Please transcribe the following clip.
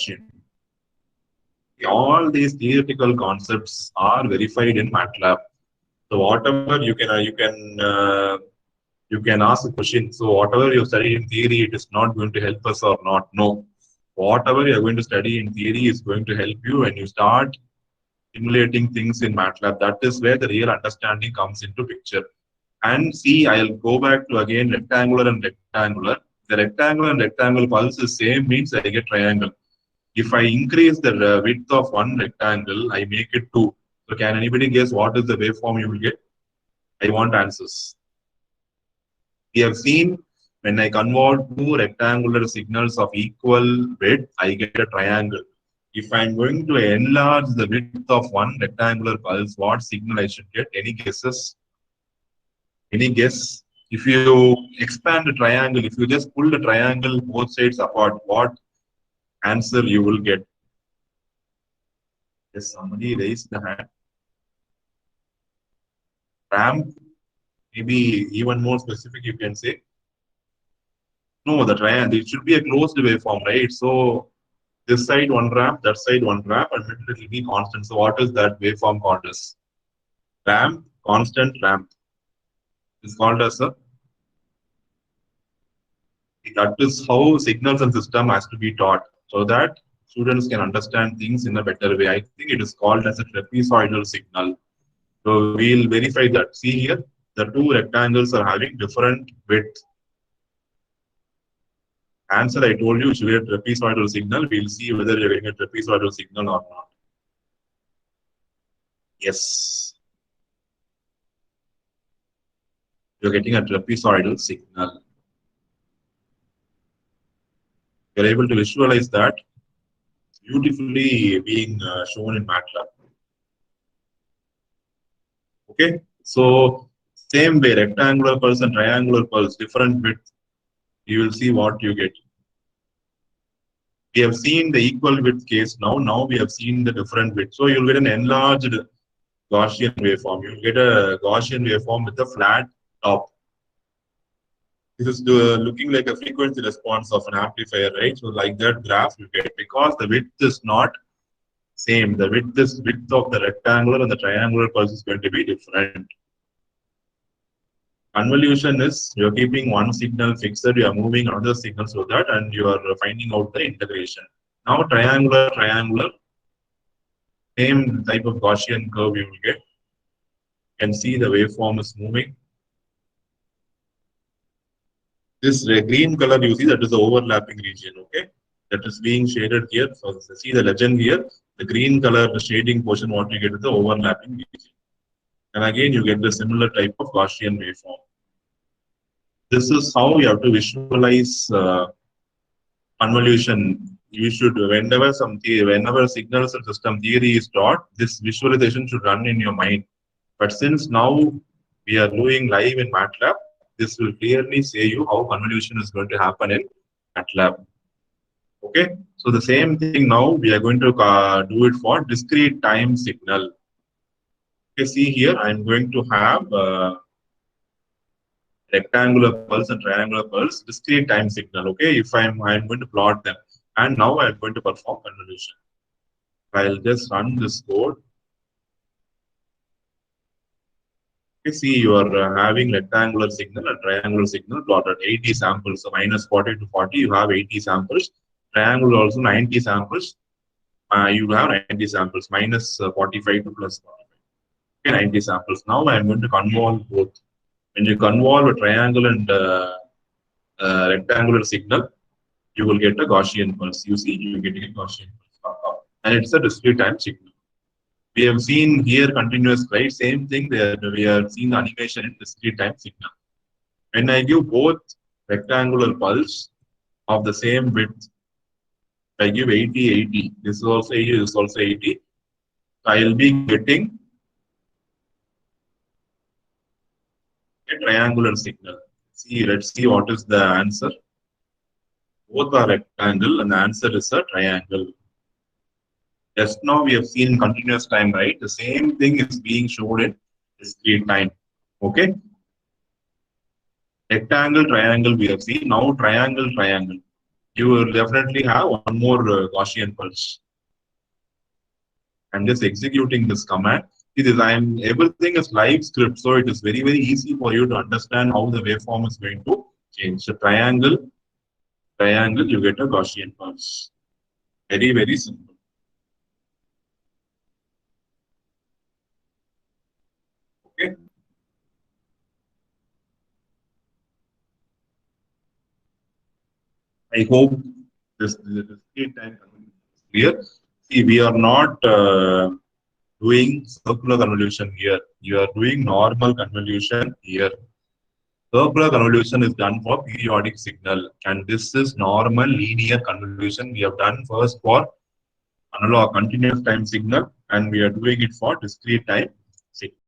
Gaussian. All these theoretical concepts are verified in MATLAB. So whatever you can ask a question. So whatever you study in theory, it is not going to help us or not. No, whatever you are going to study in theory is going to help you when you start simulating things in MATLAB. That is where the real understanding comes into picture. And see, I'll go back to again rectangular and rectangular. The rectangular and rectangle pulse is same means I get triangle. If I increase the width of one rectangle, I make it 2. So can anybody guess what is the waveform you will get? I want answers. We have seen when I convert two rectangular signals of equal width, I get a triangle. If I'm going to enlarge the width of one rectangular pulse, what signal I should get? Any guesses? Any guess? If you expand the triangle, if you just pull the triangle both sides apart, what answer you will get? Yes, somebody raised the hand. Ramp, maybe even more specific, you can say. No, the triangle, it should be a closed waveform, right? So this side one ramp, that side one ramp, and it will be constant. So what is that waveform called as? Ramp, constant ramp. It's called as a. That is how signals and system has to be taught, so that students can understand things in a better way. I think it is called as a trapezoidal signal. So we'll verify that. See here, the two rectangles are having different width. Answer I told you, should be a trapezoidal signal. We'll see whether you're getting a trapezoidal signal or not. Yes. You're getting a trapezoidal signal. You're able to visualize that beautifully being shown in MATLAB. Okay, so same way, rectangular pulse and triangular pulse, different width. You will see what you get. We have seen the equal width case now. Now we have seen the different width. So you'll get an enlarged Gaussian waveform. You'll get a Gaussian waveform with a flat top. This is looking like a frequency response of an amplifier, right? So like that graph you get, because the width is not same. The width of the rectangular and the triangular pulse is going to be different. Convolution is you're keeping one signal fixed, you are moving another signal so that, and you are finding out the integration. Now triangular, same type of Gaussian curve you will get. You can see the waveform is moving. This green color you see, that is the overlapping region, okay? That is being shaded here. So see the legend here, the green color, the shading portion, what you get is the overlapping region. And again, you get the similar type of Gaussian waveform. This is how you have to visualize convolution. You should, whenever signals and system theory is taught, this visualization should run in your mind. But since now we are doing live in MATLAB, this will clearly say you how convolution is going to happen in MATLAB. Okay, so the same thing now we are going to do it for discrete time signal. Okay, see here I'm going to have rectangular pulse and triangular pulse, discrete time signal. Okay, if I'm going to plot them, and now I'm going to perform convolution. I'll just run this code. Okay, see you are having rectangular signal and triangular signal plotted 80 samples. So minus 40 to 40, you have 80 samples. Triangle also 90 samples. You have 90 samples, minus 45 to plus 45. Okay, 90 samples. Now I'm going to convolve both. When you convolve a triangle and rectangular signal, you will get a Gaussian pulse. You see, you are getting a Gaussian pulse. And it's a discrete time signal. We have seen here continuous, right? Same thing there. We have seen the animation in discrete time signal. When I give both rectangular pulse of the same width, I give 80, 80. This is also 80, this is also 80. So I will be getting a triangular signal. See, let's see what is the answer. Both are rectangle and the answer is a triangle. Just now we have seen continuous time, right? The same thing is being shown in discrete time. Okay. Rectangle, triangle we have seen. Now triangle, triangle. you will definitely have one more Gaussian pulse. I'm just executing this command. It is everything is live script, so it is very easy for you to understand how the waveform is going to change. So triangle, you get a Gaussian pulse. Very simple. Okay. I hope this discrete time convolution is clear. See, we are not doing circular convolution here. You are doing normal convolution here. Circular convolution is done for periodic signal, and this is normal linear convolution. We have done first for analog continuous time signal, and we are doing it for discrete time signal.